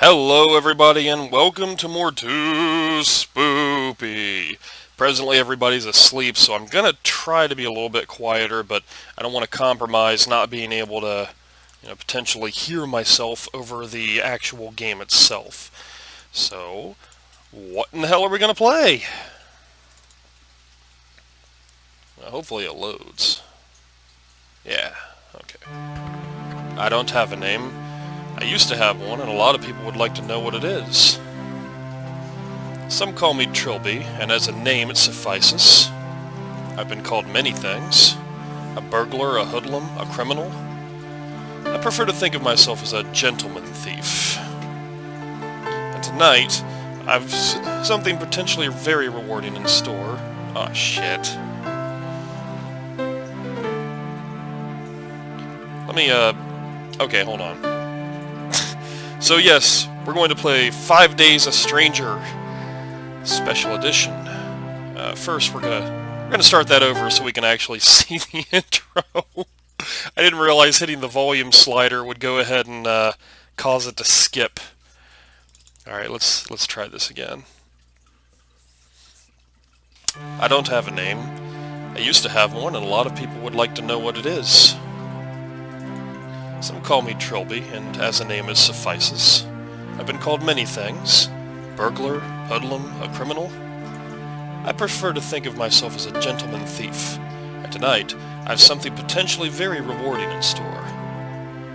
Hello everybody and welcome to more Too Spoopy. Presently everybody's asleep, so I'm going to try to be a little bit quieter, but I don't want to compromise not being able to potentially hear myself over the actual game itself. So, what in the hell are we going to play? Well, hopefully it loads. Yeah, okay. I don't have a name. I used to have one, and a lot of people would like to know what it is. Some call me Trilby, and as a name it suffices. I've been called many things. A burglar, a hoodlum, a criminal. I prefer to think of myself as a gentleman thief. And tonight, I've something potentially very rewarding in store. Oh shit. Okay, hold on. So yes, we're going to play 5 Days a Stranger Special Edition. First, we're gonna start that over so we can actually see the intro. I didn't realize hitting the volume slider would go ahead and cause it to skip. All right, let's try this again. I don't have a name. I used to have one, and a lot of people would like to know what it is. Some call me Trilby, and as a name it suffices. I've been called many things. Burglar, hoodlum, a criminal. I prefer to think of myself as a gentleman thief. And tonight, I have something potentially very rewarding in store.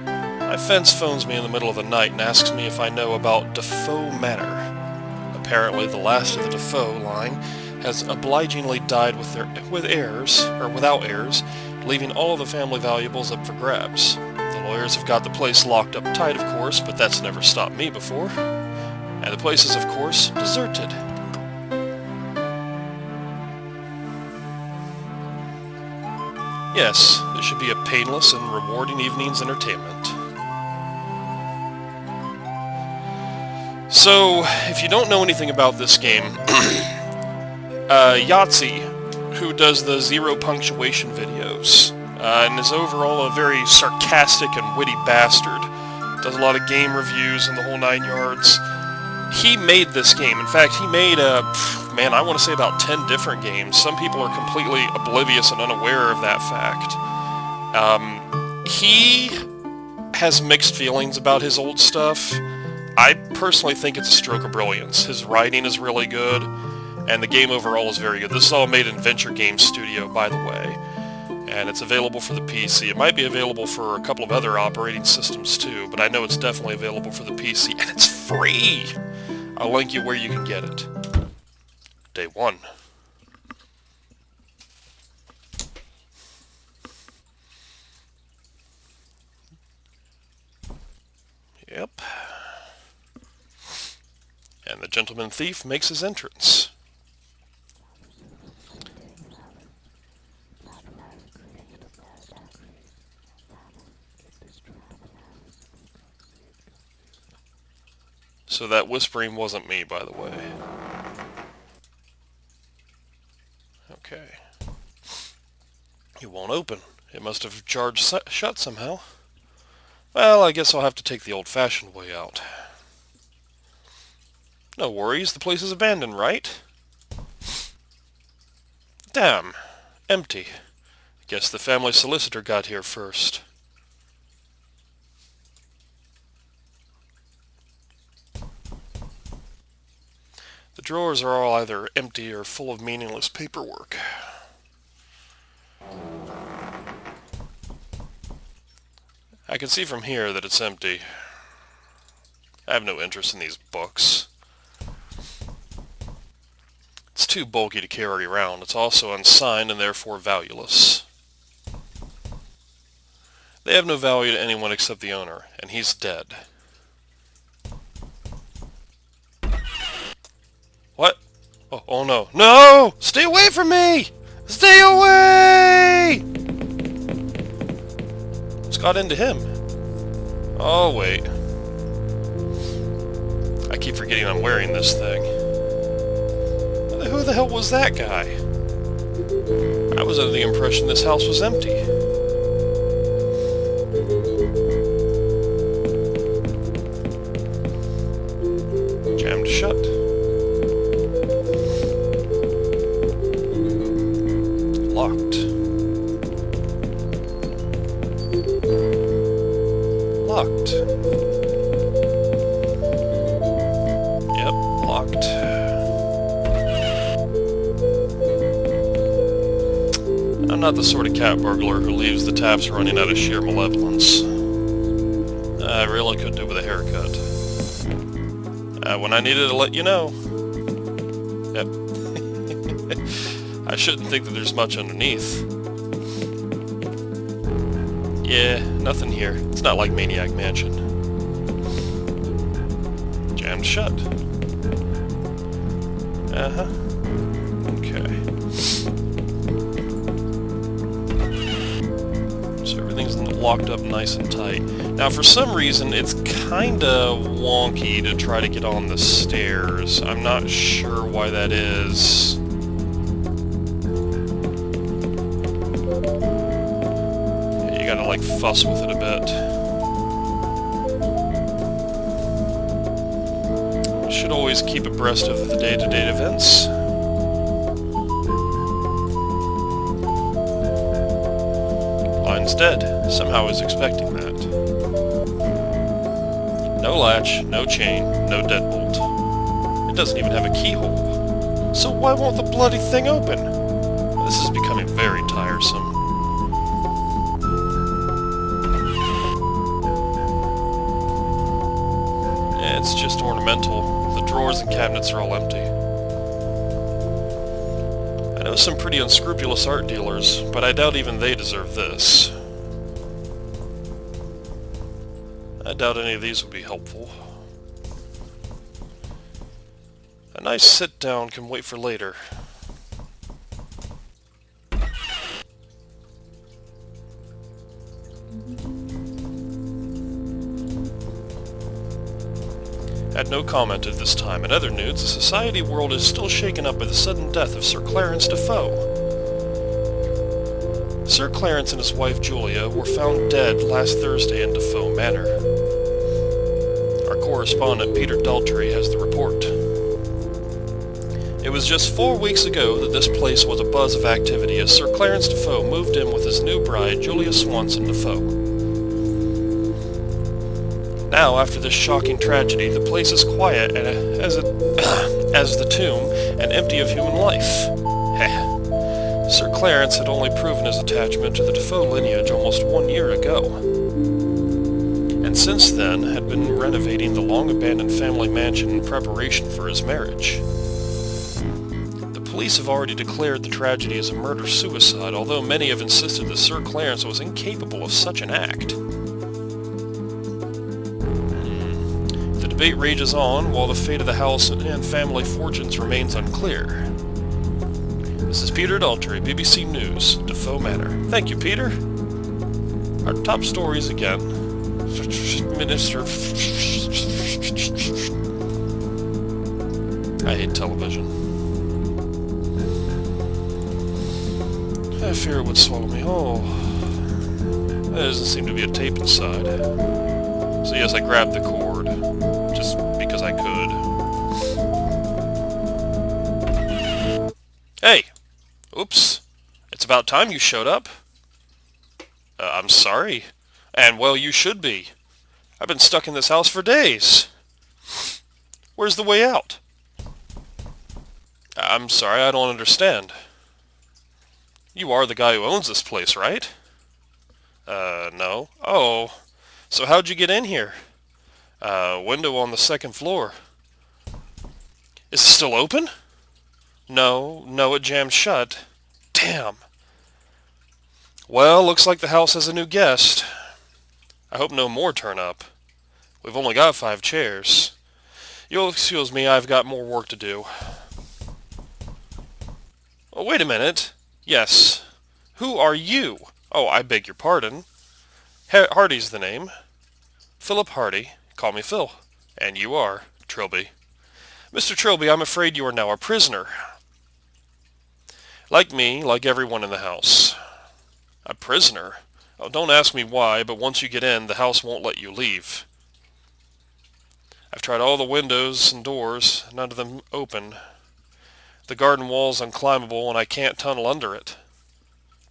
My fence phones me in the middle of the night and asks me if I know about Defoe Manor. Apparently, the last of the Defoe line has obligingly died without heirs, leaving all of the family valuables up for grabs. The lawyers have got the place locked up tight, of course, but that's never stopped me before. And the place is, of course, deserted. Yes, this should be a painless and rewarding evening's entertainment. So, if you don't know anything about this game, Yahtzee, who does the zero punctuation videos, and is overall a very sarcastic and witty bastard, does a lot of game reviews and the whole 9 yards. He made this game. In fact, he made, I want to say about 10 different games. Some people are completely oblivious and unaware of that fact. He has mixed feelings about his old stuff. I personally think it's a stroke of brilliance. His writing is really good, and the game overall is very good. This is all made in Venture Game Studio, by the way. And it's available for the PC. It might be available for a couple of other operating systems too, but I know it's definitely available for the PC, and it's free! I'll link you where you can get it. Day 1. Yep. And the gentleman thief makes his entrance. So that whispering wasn't me, by the way. Okay. It won't open. It must have jarred shut somehow. Well, I guess I'll have to take the old-fashioned way out. No worries, the place is abandoned, right? Damn. Empty. Guess the family solicitor got here first. The drawers are all either empty or full of meaningless paperwork. I can see from here that it's empty. I have no interest in these books. It's too bulky to carry around. It's also unsigned and therefore valueless. They have no value to anyone except the owner, and he's dead. What? Oh no. No! Stay away from me! Stay away! What's got into him? Oh, wait. I keep forgetting I'm wearing this thing. Who the hell was that guy? I was under the impression this house was empty. Jammed shut. Locked. Locked. Yep, locked. I'm not the sort of cat burglar who leaves the taps running out of sheer malevolence. I really could do with a haircut. When I needed to let you know. Yep. I shouldn't think that there's much underneath. Yeah, nothing here. It's not like Maniac Mansion. Jammed shut. Uh-huh. Okay. So everything's locked up nice and tight. Now, for some reason, it's kinda wonky to try to get on the stairs. I'm not sure why that is. Yeah, you gotta, like, fuss with it a bit. Should always keep abreast of the day-to-day events. Line's dead. Somehow I was expecting that. No latch, no chain, no deadbolt. It doesn't even have a keyhole. So why won't the bloody thing open? This is becoming very tiresome. It's just ornamental. The drawers and cabinets are all empty. I know some pretty unscrupulous art dealers, but I doubt even they deserve this. I doubt any of these would be helpful. A nice sit-down can wait for later. Had no comment at this time. In other news, the society world is still shaken up by the sudden death of Sir Clarence Defoe. Sir Clarence and his wife Julia were found dead last Thursday in Defoe Manor. Our correspondent Peter Daltrey has the report. It was just 4 weeks ago that this place was a buzz of activity as Sir Clarence Defoe moved in with his new bride Julia Swanson Defoe. Now, after this shocking tragedy, the place is quiet and as the tomb and empty of human life. Sir Clarence had only proven his attachment to the Defoe lineage almost 1 year ago, and since then had been renovating the long-abandoned family mansion in preparation for his marriage. The police have already declared the tragedy as a murder-suicide, although many have insisted that Sir Clarence was incapable of such an act. The debate rages on, while the fate of the house and family fortunes remains unclear. This is Peter Daltrey, BBC News, Defoe Manor. Thank you, Peter. Our top stories again. Minister... I hate television. I fear it would swallow me whole. There doesn't seem to be a tape inside. So yes, I grabbed the cord, just because I could. Hey! Oops. It's about time you showed up. I'm sorry. And, well, you should be. I've been stuck in this house for days. Where's the way out? I'm sorry, I don't understand. You are the guy who owns this place, right? No. Oh, so how'd you get in here? Window on the second floor. Is it still open? No, it jammed shut. Damn. Well, looks like the house has a new guest. I hope no more turn up. We've only got 5 chairs. You'll excuse me, I've got more work to do. Oh, wait a minute. Yes. Who are you? Oh, I beg your pardon. Hardy's the name. Philip Hardy. Call me Phil. And you are Trilby. Mr. Trilby, I'm afraid you are now a prisoner. Like me, like everyone in the house. A prisoner? Oh, don't ask me why, but once you get in, the house won't let you leave. I've tried all the windows and doors, none of them open. The garden wall's unclimbable and I can't tunnel under it.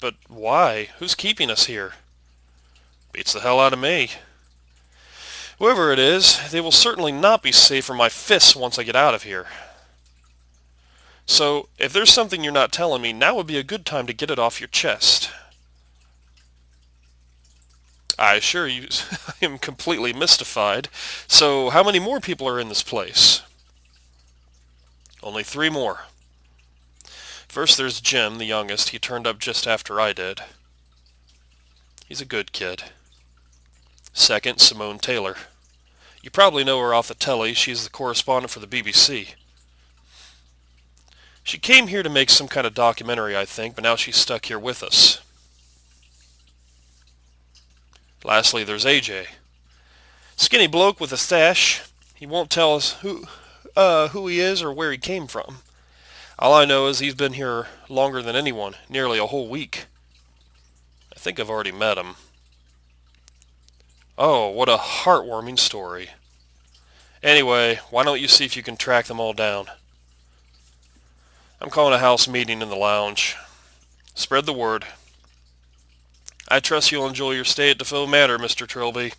But why? Who's keeping us here? Beats the hell out of me. Whoever it is, they will certainly not be safe from my fists once I get out of here. So, if there's something you're not telling me, now would be a good time to get it off your chest. I assure you, I am completely mystified. So, how many more people are in this place? Only 3 more. First there's Jim, the youngest. He turned up just after I did. He's a good kid. Second, Simone Taylor. You probably know her off the telly. She's the correspondent for the BBC. She came here to make some kind of documentary, I think, but now she's stuck here with us. Lastly, there's AJ. Skinny bloke with a stash. He won't tell us who he is or where he came from. All I know is he's been here longer than anyone, nearly a whole week. I think I've already met him. Oh, what a heartwarming story. Anyway, why don't you see if you can track them all down? I'm calling a house meeting in the lounge. Spread the word. I trust you'll enjoy your stay at Defoe Manor, Mr. Trilby.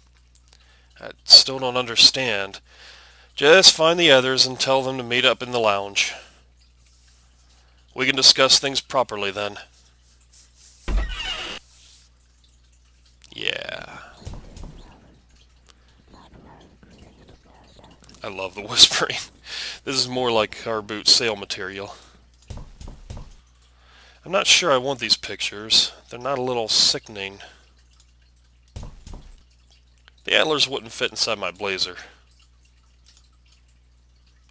I still don't understand. Just find the others and tell them to meet up in the lounge. We can discuss things properly then. Yeah. I love the whispering. This is more like our boot sale material. I'm not sure I want these pictures. They're not a little sickening. The antlers wouldn't fit inside my blazer.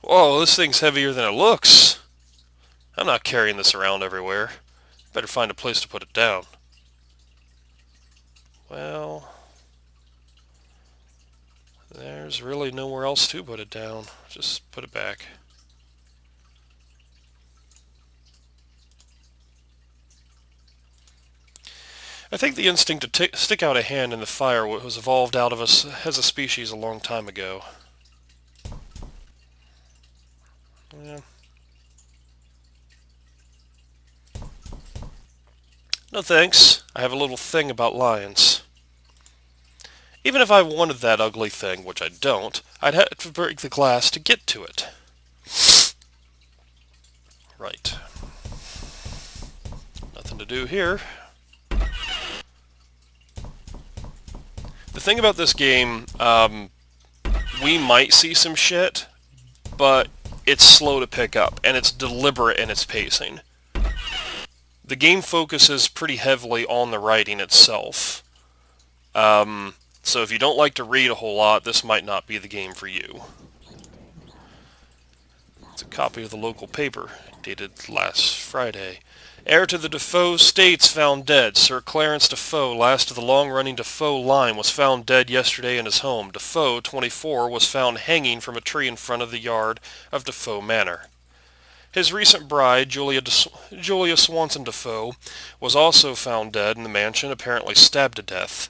Whoa, this thing's heavier than it looks. I'm not carrying this around everywhere. Better find a place to put it down. Well, there's really nowhere else to put it down. Just put it back. I think the instinct to stick out a hand in the fire was evolved out of us as a species a long time ago. Yeah. No thanks. I have a little thing about lions. Even if I wanted that ugly thing, which I don't, I'd have to break the glass to get to it. Right. Nothing to do here. The thing about this game, we might see some shit, but it's slow to pick up, and it's deliberate in its pacing. The game focuses pretty heavily on the writing itself. So if you don't like to read a whole lot, this might not be the game for you. It's a copy of the local paper, dated last Friday. Heir to the Defoe estates found dead. Sir Clarence Defoe, last of the long-running Defoe line, was found dead yesterday in his home. Defoe, 24, was found hanging from a tree in front of the yard of Defoe Manor. His recent bride, Julia Swanson Defoe, was also found dead in the mansion, apparently stabbed to death.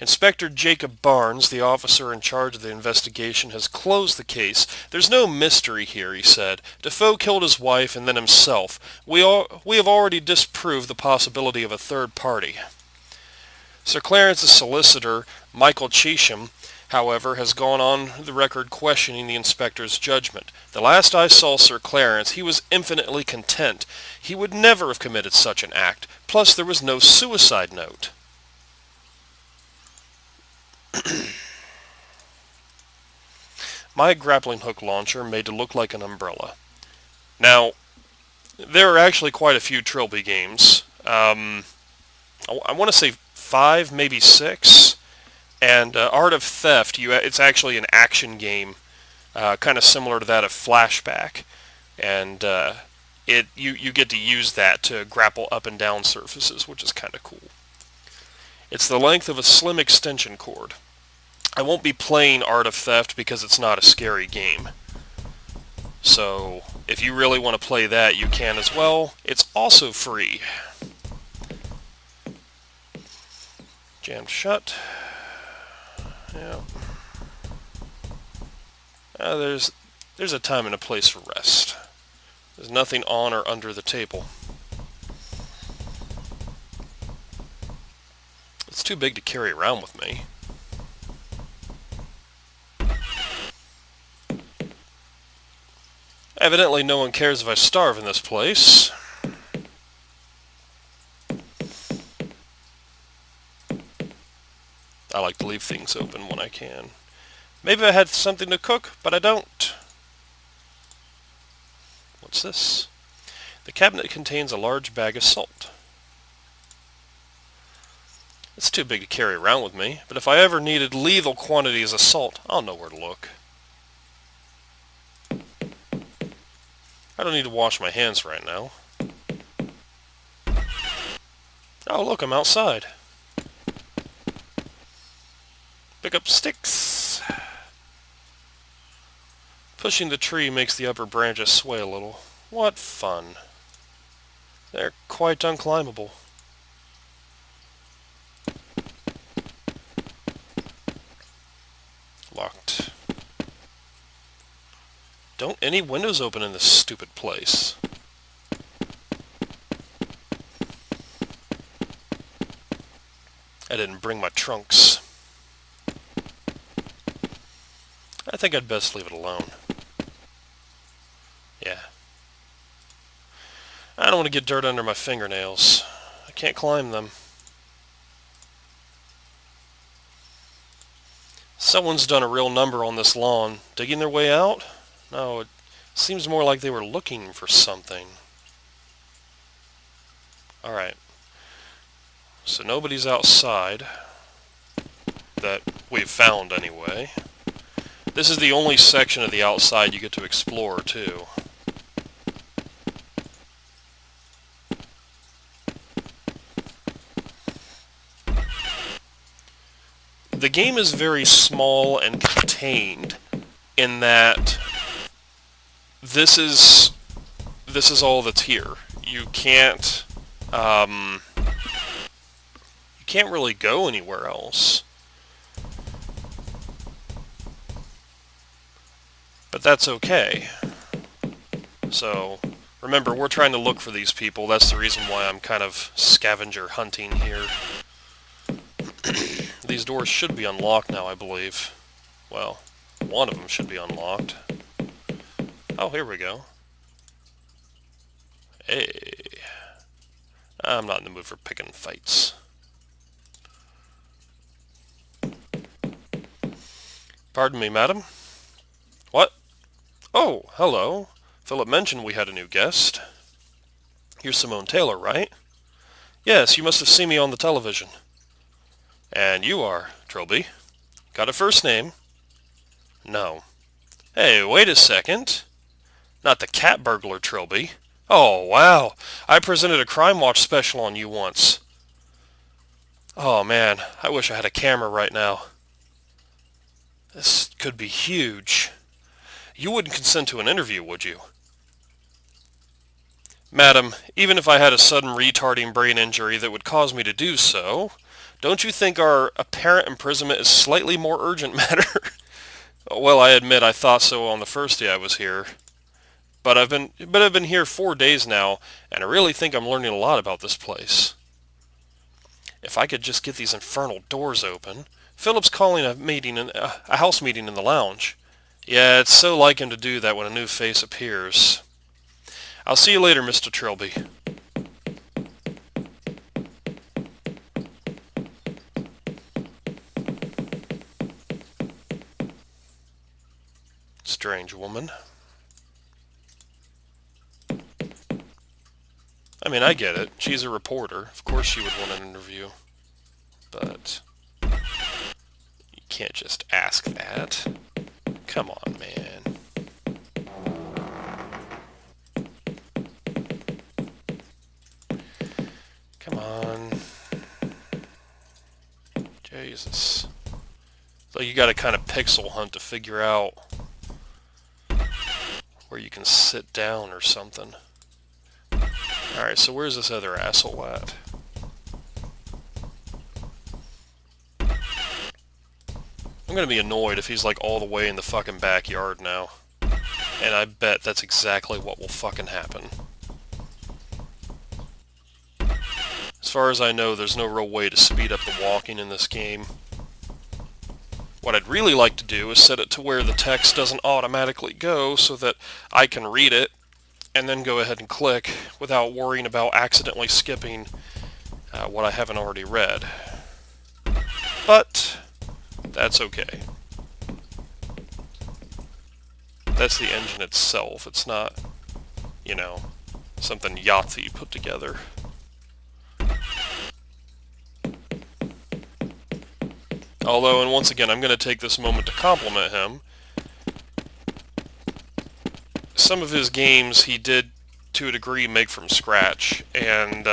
Inspector Jacob Barnes, the officer in charge of the investigation, has closed the case. There's no mystery here, he said. Defoe killed his wife and then himself. We have already disproved the possibility of a third party. Sir Clarence's solicitor, Michael Cheesham, however, has gone on the record questioning the inspector's judgment. The last I saw Sir Clarence, he was infinitely content. He would never have committed such an act. Plus, there was no suicide note. My grappling hook launcher made to look like an umbrella. Now, there are actually quite a few Trilby games. I want to say 5, maybe 6. And Art of Theft, it's actually an action game, kind of similar to that of Flashback. And you get to use that to grapple up and down surfaces, which is kind of cool. It's the length of a slim extension cord. I won't be playing Art of Theft because it's not a scary game. So, if you really want to play that, you can as well. It's also free. Jammed shut. Yeah. There's a time and a place for rest. There's nothing on or under the table. It's too big to carry around with me. Evidently no one cares if I starve in this place. I like to leave things open when I can. Maybe I had something to cook, but I don't. What's this? The cabinet contains a large bag of salt. It's too big to carry around with me, but if I ever needed lethal quantities of salt, I'll know where to look. I don't need to wash my hands right now. Oh look, I'm outside. Pick up sticks. Pushing the tree makes the upper branches sway a little. What fun. They're quite unclimbable. Locked. Don't any windows open in this stupid place. I didn't bring my trunks. I think I'd best leave it alone. Yeah. I don't want to get dirt under my fingernails. I can't climb them. Someone's done a real number on this lawn. Digging their way out? No, it seems more like they were looking for something. Alright. So nobody's outside. That we've found anyway. This is the only section of the outside you get to explore, too. The game is very small and contained in that this is all that's here. You can't really go anywhere else. But that's okay. So, remember, we're trying to look for these people. That's the reason why I'm kind of scavenger hunting here. These doors should be unlocked now, I believe. Well, one of them should be unlocked. Oh, here we go. Hey. I'm not in the mood for picking fights. Pardon me, madam? What? Oh, hello. Philip mentioned we had a new guest. You're Simone Taylor, right? Yes, you must have seen me on the television. And you are, Trilby. Got a first name? No. Hey, wait a second. Not the cat burglar Trilby. Oh, wow. I presented a Crime Watch special on you once. Oh, man. I wish I had a camera right now. This could be huge. You wouldn't consent to an interview, would you? Madam, even if I had a sudden retarding brain injury that would cause me to do so, don't you think our apparent imprisonment is slightly more urgent matter? Well, I admit I thought so on the first day I was here. But I've been here 4 days now, and I really think I'm learning a lot about this place. If I could just get these infernal doors open. Philip's calling a house meeting in the lounge. Yeah, it's so like him to do that when a new face appears. I'll see you later, Mr. Trilby. Strange woman. I mean, I get it. She's a reporter. Of course she would want an interview. But you can't just ask that. Come on, man. Come on. Jesus. It's like you gotta kind of pixel hunt to figure out where you can sit down or something. Alright, so where's this other asshole at? I'm gonna be annoyed if he's like all the way in the fucking backyard now. And I bet that's exactly what will fucking happen. As far as I know, there's no real way to speed up the walking in this game. What I'd really like to do is set it to where the text doesn't automatically go so that I can read it and then go ahead and click without worrying about accidentally skipping what I haven't already read. But that's okay. That's the engine itself. It's not, you know, something Yahtzee put together. Although, and once again, I'm going to take this moment to compliment him. Some of his games he did, to a degree, make from scratch, and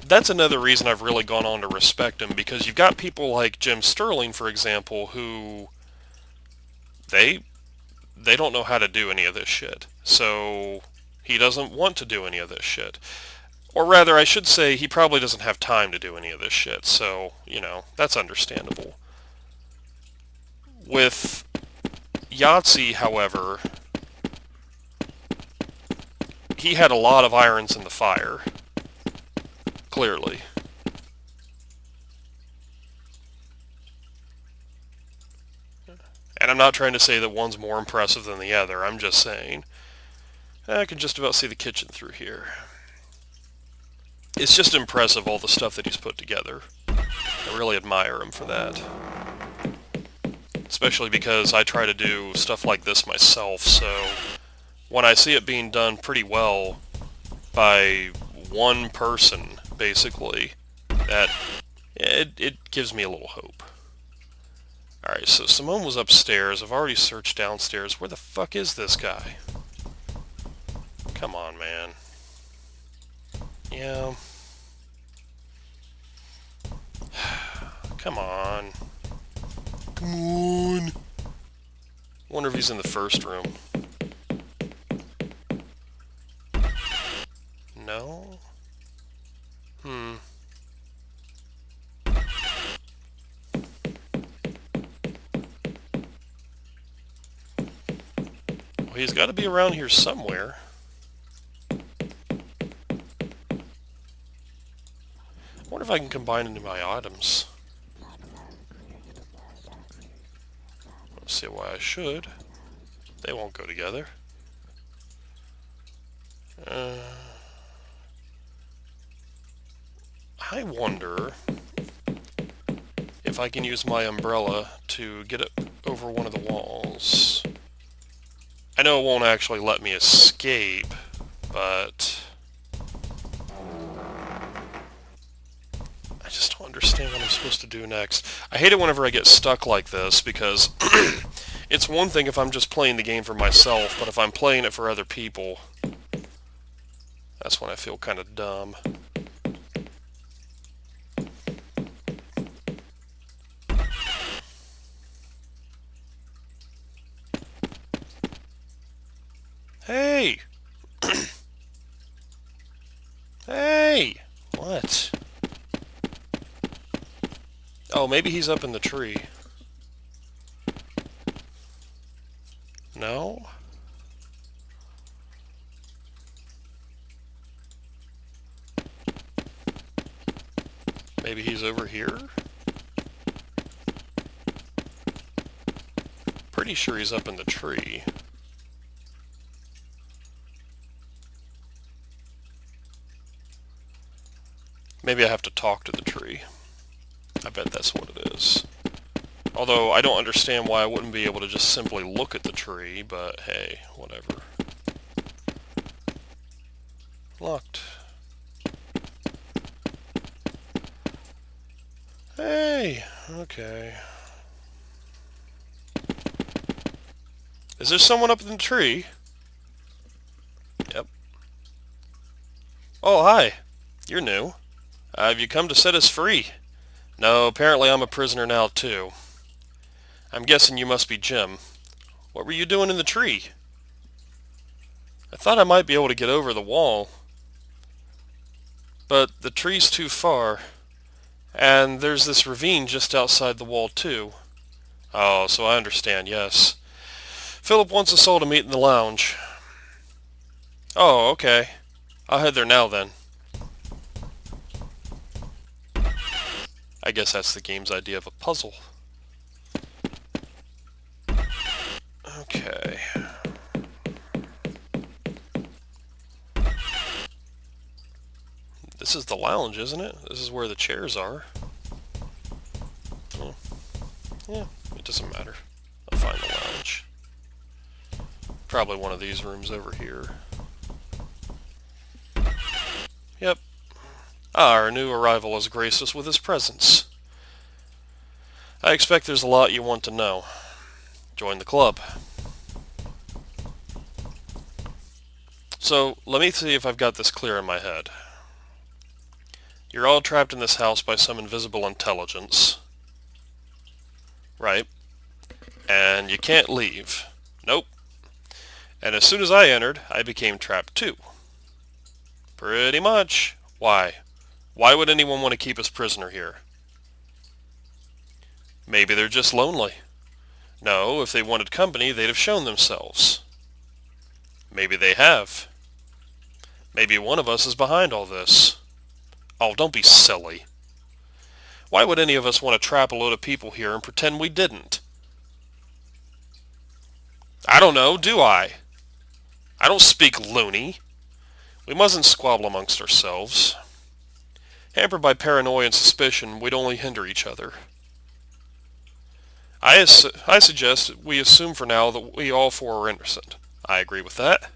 that's another reason I've really gone on to respect him, because you've got people like Jim Sterling, for example, who they don't know how to do any of this shit. So he doesn't want to do any of this shit. Or rather, I should say, he probably doesn't have time to do any of this shit, so, you know, that's understandable. With Yahtzee, however, he had a lot of irons in the fire, clearly. And I'm not trying to say that one's more impressive than the other, I'm just saying, I can just about see the kitchen through here. It's just impressive, all the stuff that he's put together. I really admire him for that. Especially because I try to do stuff like this myself, so when I see it being done pretty well by one person, basically, that it gives me a little hope. Alright, so Simone was upstairs. I've already searched downstairs. Where the fuck is this guy? Come on, man. Yeah. Come on. Come on. Wonder if he's in the first room. No? Well, he's got to be around here somewhere. I wonder if I can combine into my items. Let's see why I should. They won't go together. I wonder if I can use my umbrella to get it over one of the walls. I know it won't actually let me escape, but I just don't understand what I'm supposed to do next. I hate it whenever I get stuck like this, because it's one thing if I'm just playing the game for myself, but if I'm playing it for other people, that's when I feel kind of dumb. Hey! Hey! What? Oh, maybe he's up in the tree. No? Maybe he's over here? Pretty sure he's up in the tree. Maybe I have to talk to the tree. I bet that's what it is. Although, I don't understand why I wouldn't be able to just simply look at the tree, but hey, whatever. Locked. Hey! Okay. Is there someone up in the tree? Yep. Oh, hi. You're new. Have you come to set us free? No, apparently I'm a prisoner now, too. I'm guessing you must be Jim. What were you doing in the tree? I thought I might be able to get over the wall. But the tree's too far, And there's this ravine just outside the wall, too. Oh, so I understand, yes. Philip wants us all to meet in the lounge. Oh, okay. I'll head there now, then. I guess that's the game's idea of a puzzle. Okay. This is the lounge, isn't it? This is where the chairs are. Oh. Yeah, it doesn't matter. I'll find the lounge. Probably one of these rooms over here. Yep. Our new arrival has graced us with his presence. I expect there's a lot you want to know. Join the club. So, let me see if I've got this clear in my head. You're all trapped in this house by some invisible intelligence. Right. And you can't leave. Nope. And as soon as I entered, I became trapped too. Pretty much. Why? Why would anyone want to keep us prisoner here? Maybe they're just lonely. No, if they wanted company, they'd have shown themselves. Maybe they have. Maybe one of us is behind all this. Oh, don't be silly. Why would any of us want to trap a load of people here and pretend we didn't? I don't know, do I? I don't speak loony. We mustn't squabble amongst ourselves. Hampered by paranoia and suspicion, we'd only hinder each other. I suggest we assume for now that we all four are innocent. I agree with that.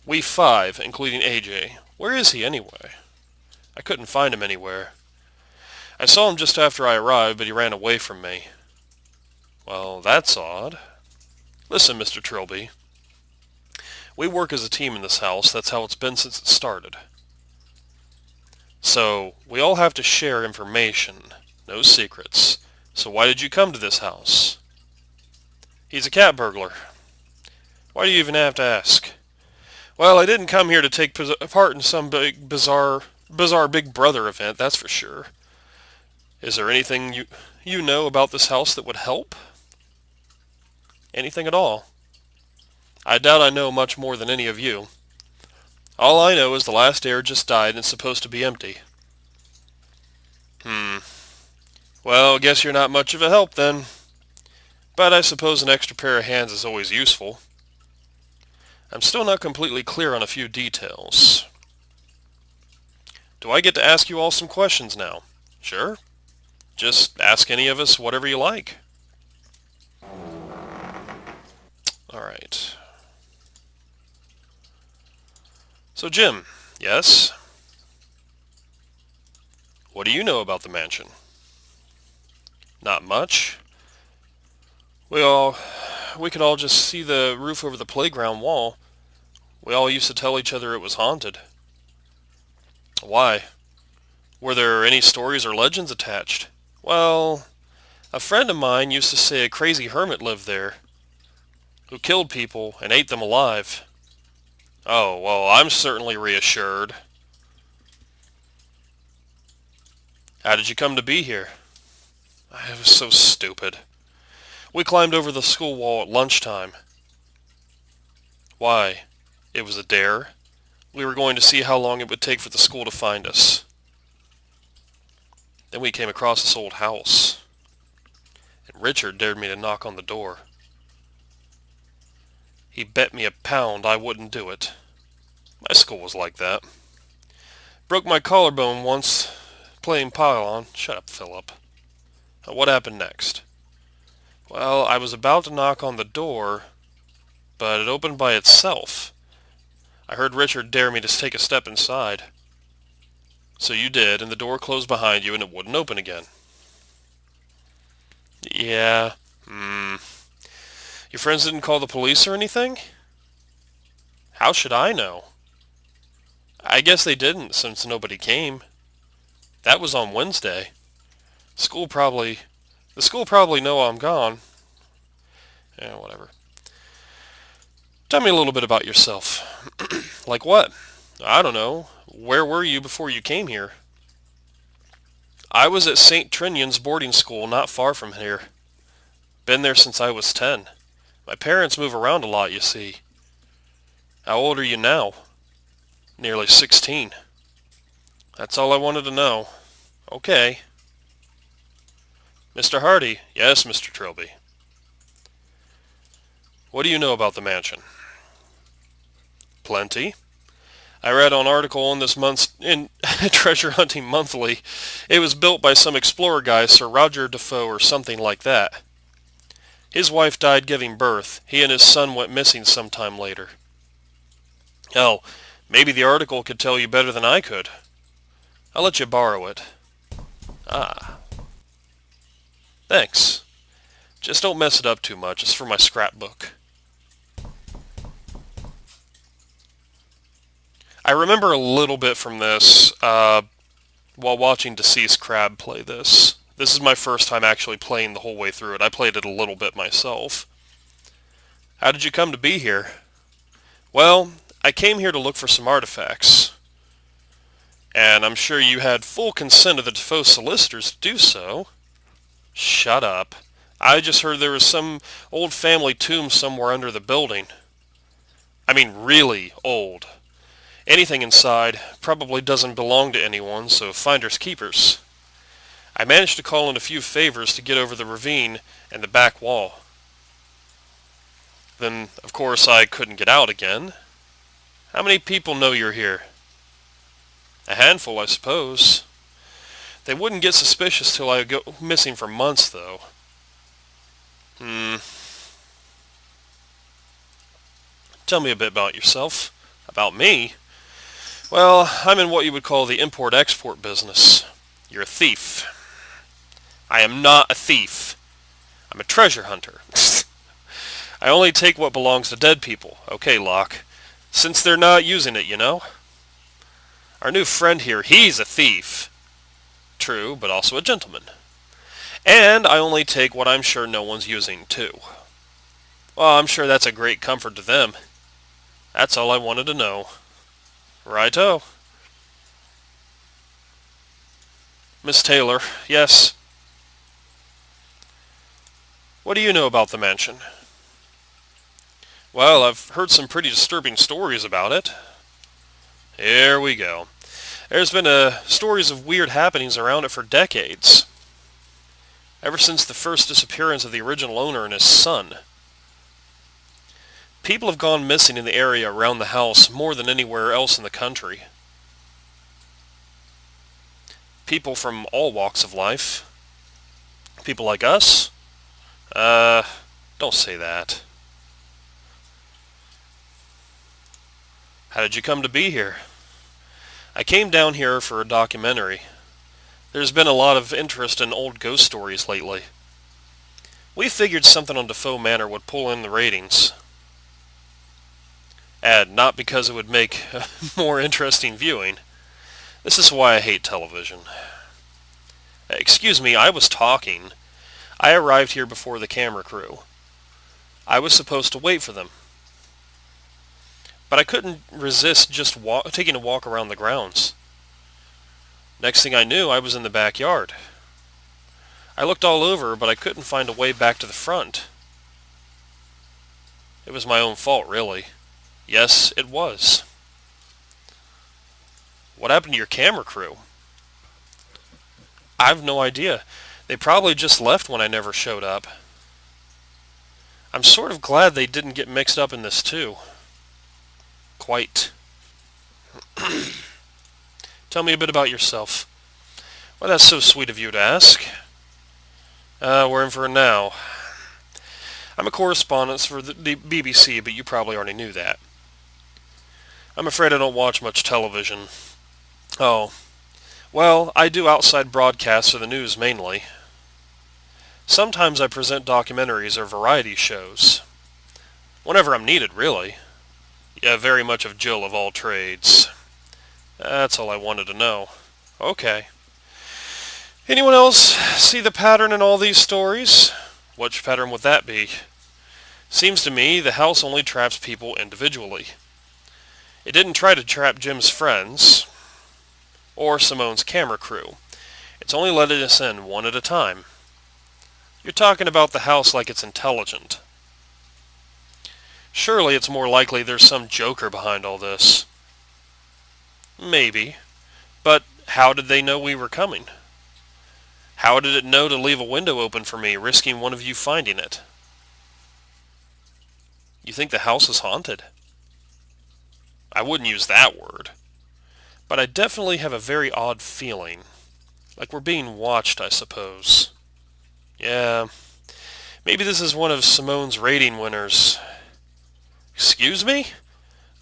We five, including AJ. Where is he anyway? I couldn't find him anywhere. I saw him just after I arrived, but he ran away from me. Well, that's odd. Listen, Mr. Trilby. We work as a team in this house. That's how it's been since it started. So, we all have to share information. No secrets. So why did you come to this house? He's a cat burglar. Why do you even have to ask? Well, I didn't come here to take part in some big, bizarre Big Brother event, that's for sure. Is there anything you know about this house that would help? Anything at all? I doubt I know much more than any of you. All I know is the last heir just died and it's supposed to be empty. Well, guess you're not much of a help then. But I suppose an extra pair of hands is always useful. I'm still not completely clear on a few details. Do I get to ask you all some questions now? Sure. Just ask any of us whatever you like. Alright. So Jim, yes? What do you know about the mansion? Not much. We could all just see the roof over the playground wall. We all used to tell each other it was haunted. Why? Were there any stories or legends attached? Well, a friend of mine used to say a crazy hermit lived there, who killed people and ate them alive. Oh, well, I'm certainly reassured. How did you come to be here? I was so stupid. We climbed over the school wall at lunchtime. Why? It was a dare. We were going to see how long it would take for the school to find us. Then we came across this old house, and Richard dared me to knock on the door. He bet me £1 I wouldn't do it. My school was like that. Broke my collarbone once playing pile-on. Shut up, Philip. What happened next? Well, I was about to knock on the door, but it opened by itself. I heard Richard dare me to take a step inside. So you did, and the door closed behind you and it wouldn't open again. Yeah. Your friends didn't call the police or anything? How should I know? I guess they didn't, since nobody came. That was on Wednesday. The school probably know I'm gone. Yeah, whatever. Tell me a little bit about yourself. Like what? I don't know. Where were you before you came here? I was at St. Trinian's boarding school not far from here. Been there since I was 10. My parents move around a lot, you see. How old are you now? Nearly 16. That's all I wanted to know. Okay. Mr. Hardy. Yes, Mr. Trilby. What do you know about the mansion? Plenty. I read an article on this month's in Treasure Hunting Monthly. It was built by some explorer guy, Sir Roger Defoe or something like that. His wife died giving birth. He and his son went missing sometime later. Hell, maybe the article could tell you better than I could. I'll let you borrow it. Ah. Thanks. Just don't mess it up too much. It's for my scrapbook. I remember a little bit from this while watching Deceased Crab play this. This is my first time actually playing the whole way through it. I played it a little bit myself. How did you come to be here? Well, I came here to look for some artifacts. And I'm sure you had full consent of the Defoe solicitors to do so. Shut up. I just heard there was some old family tomb somewhere under the building. I mean really old. Anything inside probably doesn't belong to anyone, so finders keepers. I managed to call in a few favors to get over the ravine and the back wall. Then, of course, I couldn't get out again. How many people know you're here? A handful, I suppose. They wouldn't get suspicious till I go missing for months, though. Tell me a bit about yourself. About me? Well, I'm in what you would call the import-export business. You're a thief. I am not a thief. I'm a treasure hunter. I only take what belongs to dead people. Okay, Locke. Since they're not using it, you know? Our new friend here, he's a thief. True, but also a gentleman. And I only take what I'm sure no one's using, too. Well, I'm sure that's a great comfort to them. That's all I wanted to know. Righto. Miss Taylor, yes? What do you know about the mansion? Well, I've heard some pretty disturbing stories about it. Here we go. There's been stories of weird happenings around it for decades. Ever since the first disappearance of the original owner and his son. People have gone missing in the area around the house more than anywhere else in the country. People from all walks of life. People like us? Don't say that. How did you come to be here? I came down here for a documentary. There's been a lot of interest in old ghost stories lately. We figured something on Defoe Manor would pull in the ratings. And not because it would make more interesting viewing. This is why I hate television. Excuse me, I was talking. I arrived here before the camera crew. I was supposed to wait for them. But I couldn't resist just taking a walk around the grounds. Next thing I knew, I was in the backyard. I looked all over, but I couldn't find a way back to the front. It was my own fault, really. Yes, it was. What happened to your camera crew? I've no idea. They probably just left when I never showed up. I'm sort of glad they didn't get mixed up in this too. Quite. Tell me a bit about yourself. Well, that's so sweet of you to ask. We're in for it now. I'm a correspondent for the BBC, but you probably already knew that. I'm afraid I don't watch much television. Oh. Well, I do outside broadcasts for the news mainly. Sometimes I present documentaries or variety shows. Whenever I'm needed, really. Yeah, very much of Jill of all trades. That's all I wanted to know. Okay. Anyone else see the pattern in all these stories? Which pattern would that be? Seems to me the house only traps people individually. It didn't try to trap Jim's friends, or Simone's camera crew. It's only letting us in one at a time. You're talking about the house like it's intelligent. Surely it's more likely there's some joker behind all this. Maybe. But how did they know we were coming? How did it know to leave a window open for me, risking one of you finding it? You think the house is haunted? I wouldn't use that word. But I definitely have a very odd feeling. Like we're being watched, I suppose. Yeah, maybe this is one of Simone's rating winners. Excuse me?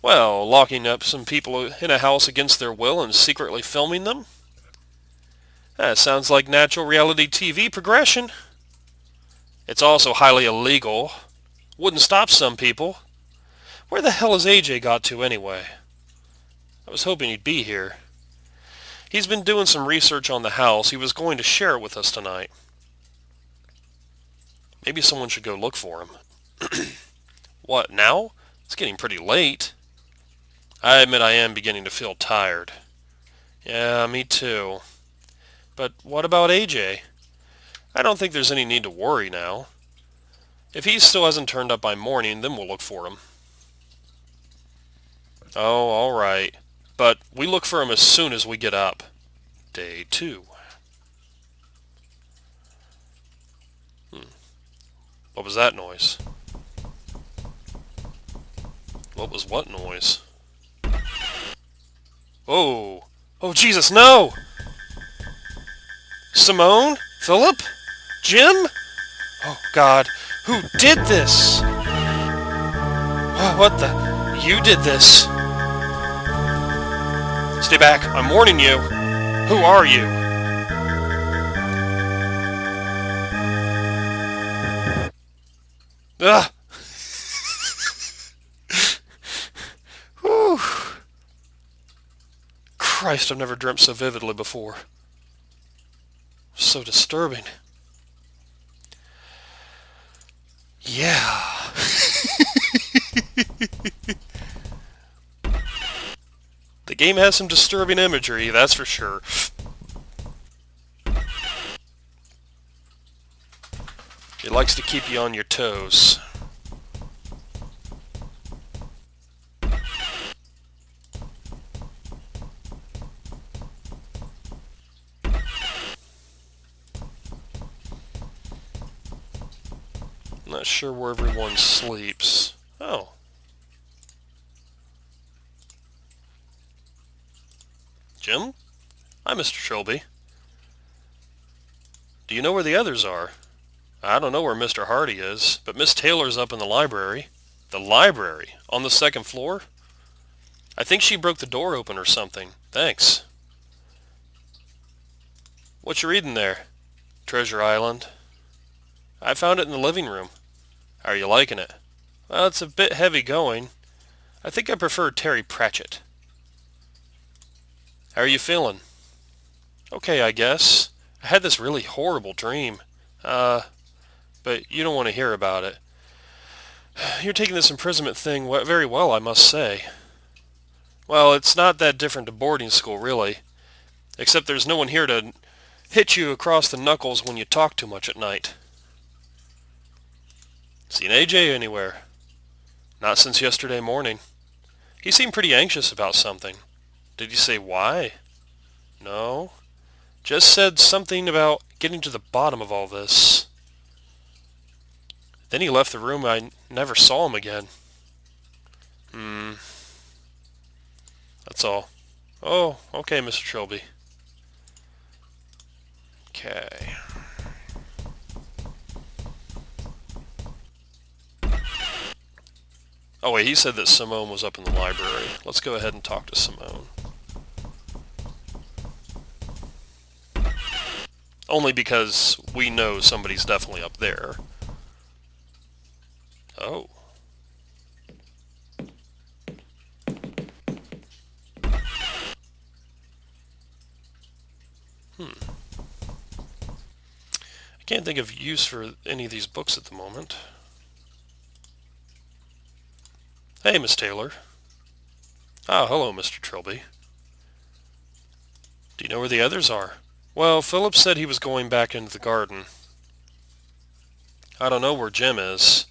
Well, locking up some people in a house against their will and secretly filming them? That sounds like natural reality TV progression. It's also highly illegal. Wouldn't stop some people. Where the hell has AJ got to anyway? I was hoping he'd be here. He's been doing some research on the house. He was going to share it with us tonight. Maybe someone should go look for him. What, now? It's getting pretty late. I admit I am beginning to feel tired. Yeah, me too. But what about AJ? I don't think there's any need to worry now. If he still hasn't turned up by morning, then we'll look for him. Oh, all right. But we look for him as soon as we get up. Day 2. What was that noise? What was what noise? Oh! Oh, Jesus, no! Simone? Philip? Jim? Oh, God. Who did this? Oh, what the... You did this. Stay back. I'm warning you. Who are you? Ugh! Whew. Christ, I've never dreamt so vividly before. So disturbing. Yeah. The game has some disturbing imagery, that's for sure. It likes to keep you on your toes. Not sure where everyone sleeps. Oh. Jim? Hi, Mr. Trilby. Do you know where the others are? I don't know where Mr. Hardy is, but Miss Taylor's up in the library. The library? On the 2nd floor? I think she broke the door open or something. Thanks. What you reading there? Treasure Island. I found it in the living room. How are you liking it? Well, it's a bit heavy going. I think I prefer Terry Pratchett. How are you feeling? Okay, I guess. I had this really horrible dream. But you don't want to hear about it. You're taking this imprisonment thing very well, I must say. Well, it's not that different to boarding school, really. Except there's no one here to hit you across the knuckles when you talk too much at night. Seen AJ anywhere? Not since yesterday morning. He seemed pretty anxious about something. Did he say why? No. Just said something about getting to the bottom of all this. Then he left the room. I never saw him again. That's all. Oh, okay, Mr. Trilby. Okay. Oh wait, he said that Simone was up in the library. Let's go ahead and talk to Simone. Only because we know somebody's definitely up there. Oh. I can't think of use for any of these books at the moment. Hey, Miss Taylor. Ah, hello, Mr. Trilby. Do you know where the others are? Well, Philip said he was going back into the garden. I don't know where Jim is,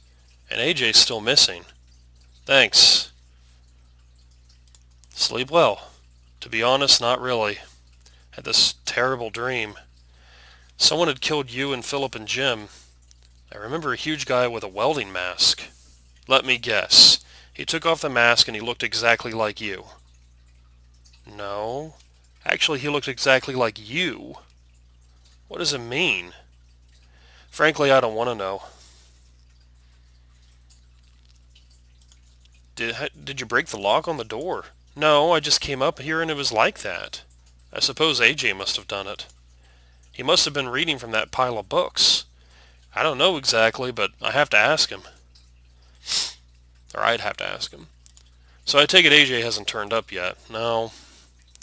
and AJ's still missing. Thanks. Sleep well. To be honest, not really. Had this terrible dream. Someone had killed you and Philip and Jim. I remember a huge guy with a welding mask. Let me guess. He took off the mask and he looked exactly like you. No. Actually, he looked exactly like you. What does it mean? Frankly, I don't want to know. Did you break the lock on the door? No, I just came up here and it was like that. I suppose AJ must have done it. He must have been reading from that pile of books. I don't know exactly, but I have to ask him. Or I'd have to ask him. So I take it AJ hasn't turned up yet. No.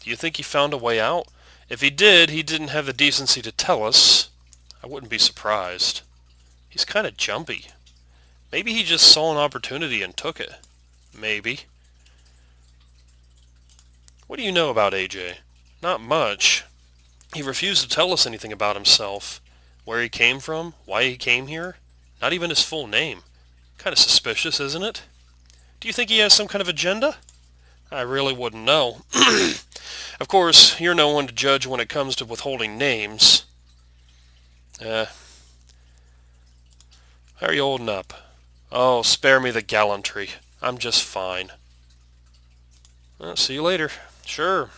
Do you think he found a way out? If he did, he didn't have the decency to tell us. I wouldn't be surprised. He's kind of jumpy. Maybe he just saw an opportunity and took it. Maybe. What do you know about AJ? Not much. He refused to tell us anything about himself. Where he came from, why he came here. Not even his full name. Kind of suspicious, isn't it? Do you think he has some kind of agenda? I really wouldn't know. Of course, you're no one to judge when it comes to withholding names. How are you holding up? Oh, spare me the gallantry. I'm just fine. Well, see you later. Sure.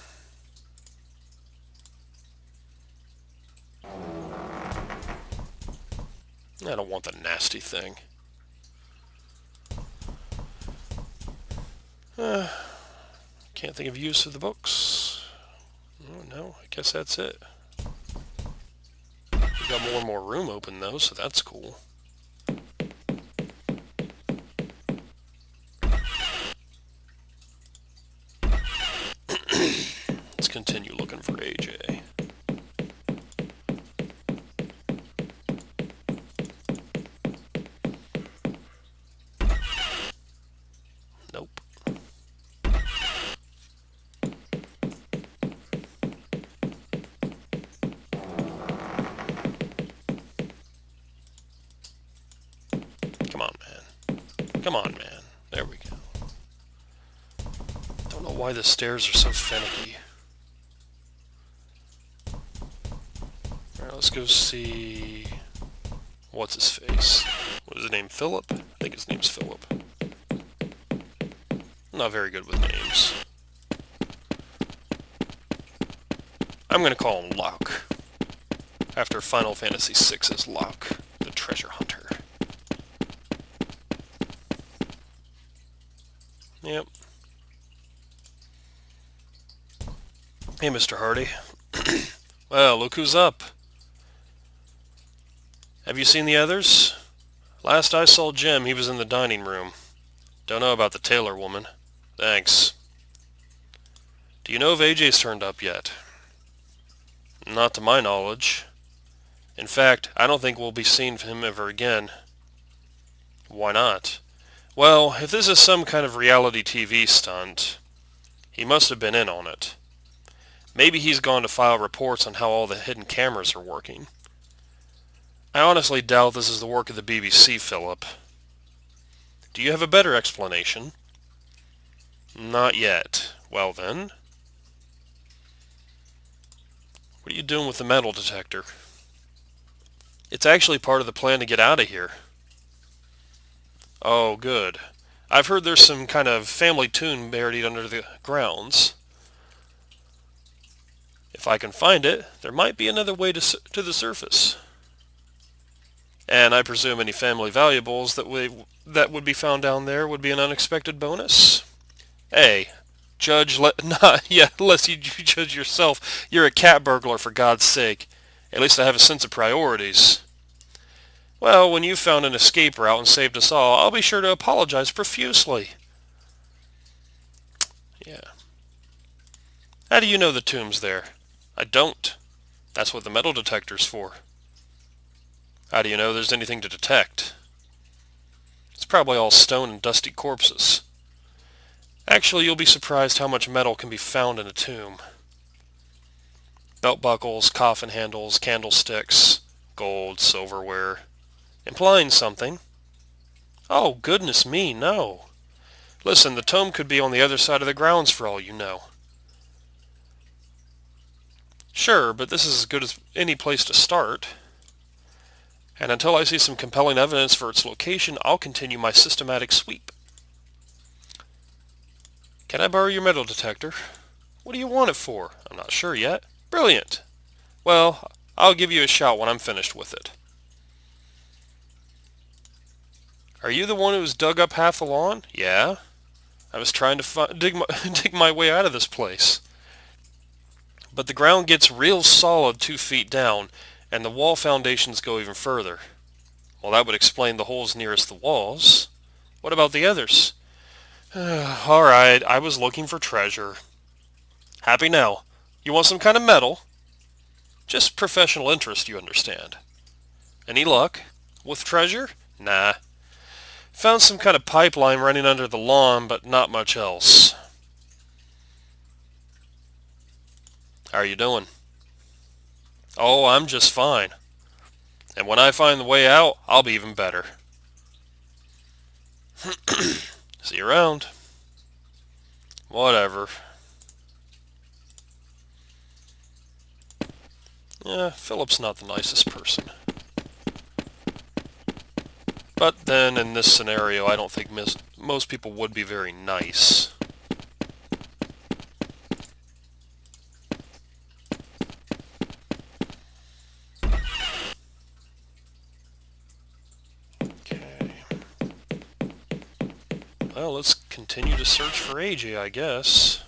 I don't want the nasty thing. Can't think of use of the books. Oh, no, I guess that's it. We got more and more room open though, so that's cool. Let's continue looking for AJ. Nope. Come on, man. Come on, man. There we go. Don't know why the stairs are so finicky. Alright, let's go see... What's his face? What is his name? Philip? I think his name's Philip. I'm not very good with names. I'm going to call him Locke. After Final Fantasy VI's Locke, the treasure hunter. Yep. Hey, Mr. Hardy. Well, look who's up. Have you seen the others? Last I saw Jim, he was in the dining room. Don't know about the tailor woman. Thanks. Do you know if AJ's turned up yet? Not to my knowledge. In fact, I don't think we'll be seeing him ever again. Why not? Well, if this is some kind of reality TV stunt, he must have been in on it. Maybe he's gone to file reports on how all the hidden cameras are working. I honestly doubt this is the work of the BBC, Philip. Do you have a better explanation? Not yet. Well then. What are you doing with the metal detector? It's actually part of the plan to get out of here. Oh, good. I've heard there's some kind of family tune buried under the grounds. If I can find it, there might be another way to the surface. And I presume any family valuables that would be found down there would be an unexpected bonus? Hey, unless you judge yourself. You're a cat burglar, for God's sake. At least I have a sense of priorities. Well, when you found an escape route and saved us all, I'll be sure to apologize profusely. Yeah. How do you know the tomb's there? I don't. That's what the metal detector's for. How do you know there's anything to detect? It's probably all stone and dusty corpses. Actually, you'll be surprised how much metal can be found in a tomb. Belt buckles, coffin handles, candlesticks, gold, silverware. Implying something. Oh, goodness me, no. Listen, the tome could be on the other side of the grounds for all you know. Sure, but this is as good as any place to start. And until I see some compelling evidence for its location, I'll continue my systematic sweep. Can I borrow your metal detector? What do you want it for? I'm not sure yet. Brilliant. Well, I'll give you a shout when I'm finished with it. Are you the one who's dug up half the lawn? Yeah. I was trying to dig my way out of this place. But the ground gets real solid 2 feet down, and the wall foundations go even further. Well, that would explain the holes nearest the walls. What about the others? Alright, I was looking for treasure. Happy now. You want some kind of metal? Just professional interest, you understand. Any luck? With treasure? Nah. Found some kind of pipeline running under the lawn, but not much else. How are you doing? Oh, I'm just fine. And when I find the way out, I'll be even better. See you around. Whatever. Yeah, Philip's not the nicest person. But then, in this scenario, I don't think most people would be very nice. Okay. Well, let's continue to search for AJ, I guess.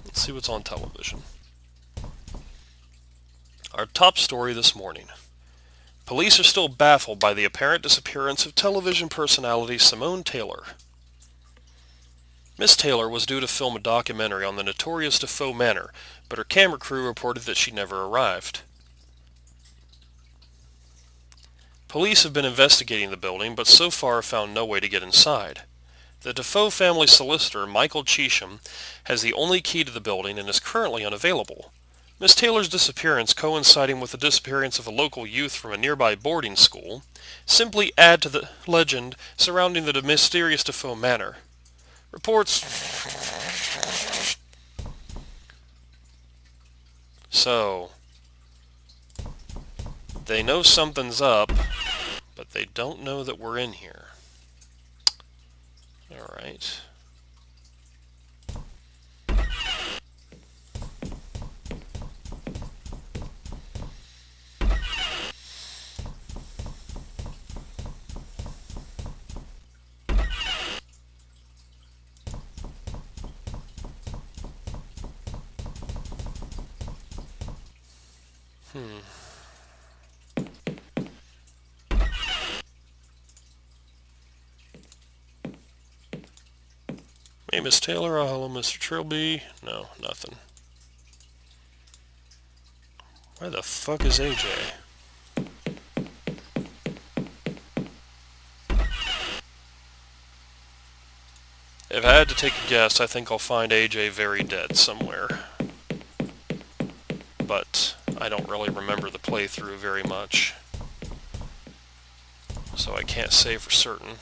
Let's see what's on television. Our top story this morning. Police are still baffled by the apparent disappearance of television personality Simone Taylor. Miss Taylor was due to film a documentary on the notorious Defoe Manor, but her camera crew reported that she never arrived. Police have been investigating the building, but so far found no way to get inside. The Defoe family solicitor, Michael Cheesham, has the only key to the building and is currently unavailable. Miss Taylor's disappearance, coinciding with the disappearance of a local youth from a nearby boarding school, simply add to the legend surrounding the mysterious Defoe Manor. Reports... So... They know something's up, but they don't know that we're in here. Alright. Hey, Miss Taylor. Oh, hello, Mr. Trilby. No, nothing. Where the fuck is AJ? If I had to take a guess, I think I'll find AJ very dead somewhere. But I don't really remember the playthrough very much, so I can't say for certain.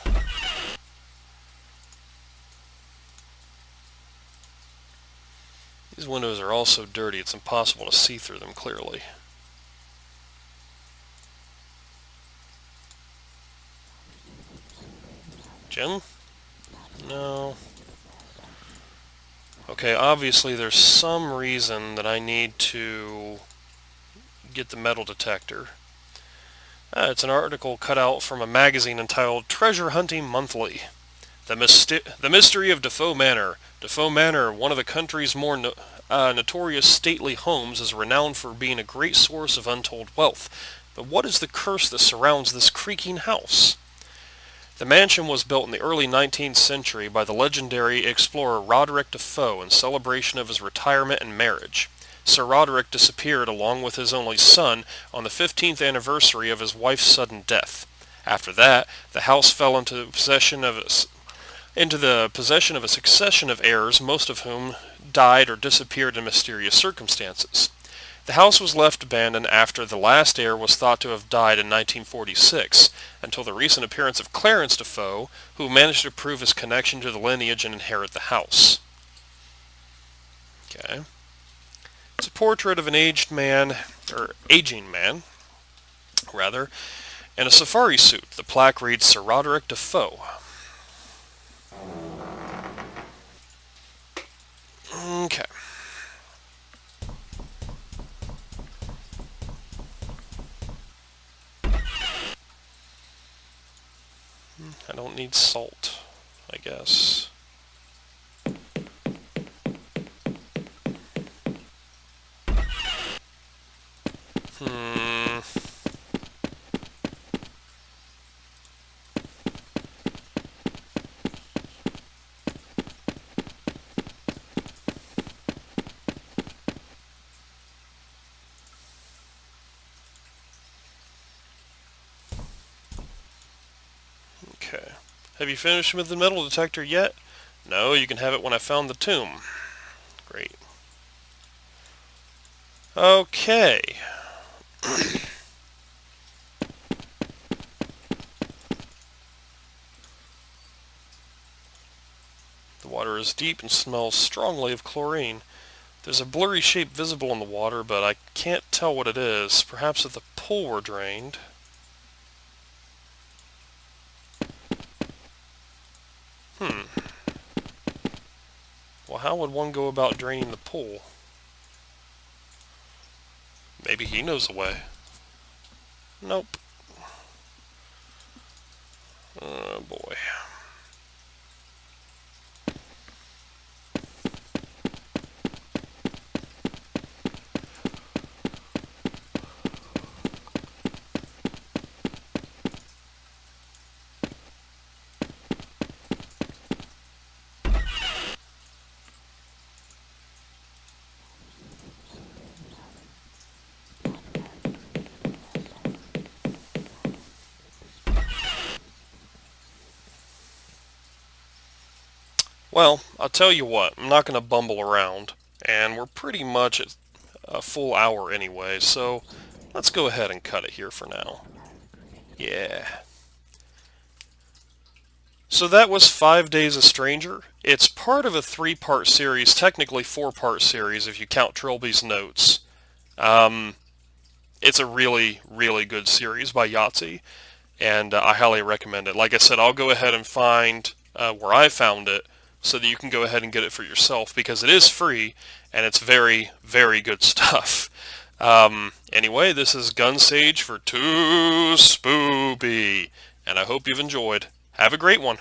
These windows are all so dirty it's impossible to see through them clearly. Jim? No. Okay, obviously there's some reason that I need to get the metal detector. It's an article cut out from a magazine entitled Treasure Hunting Monthly. The Mystery of Defoe Manor. Defoe Manor, one of the country's more notorious stately homes, is renowned for being a great source of untold wealth. But what is the curse that surrounds this creaking house? The mansion was built in the early 19th century by the legendary explorer Roderick Defoe in celebration of his retirement and marriage. Sir Roderick disappeared along with his only son on the 15th anniversary of his wife's sudden death. After that, the house fell into the possession of a succession of heirs, most of whom died or disappeared in mysterious circumstances. The house was left abandoned after the last heir was thought to have died in 1946, until the recent appearance of Clarence Defoe, who managed to prove his connection to the lineage and inherit the house. Okay. It's a portrait of an aging man, in a safari suit. The plaque reads Sir Roderick Defoe. Okay. I don't need salt, I guess. Okay. Have you finished with the metal detector yet? No, you can have it when I found the tomb. Great. Okay. The water is deep and smells strongly of chlorine. There's a blurry shape visible in the water, but I can't tell what it is. Perhaps if the pool were drained. Well, how would one go about draining the pool? Maybe he knows a way. Nope. Oh boy. Well, I'll tell you what, I'm not going to bumble around, and we're pretty much at a full hour anyway, so let's go ahead and cut it here for now. Yeah. So that was 5 Days a Stranger. It's part of a 3-part series, technically 4-part series if you count Trilby's notes. It's a really, really good series by Yahtzee, and I highly recommend it. Like I said, I'll go ahead and find where I found it, so that you can go ahead and get it for yourself, because it is free, and it's very, very good stuff. Anyway, this is Gun Sage for Too Spoopy, and I hope you've enjoyed. Have a great one.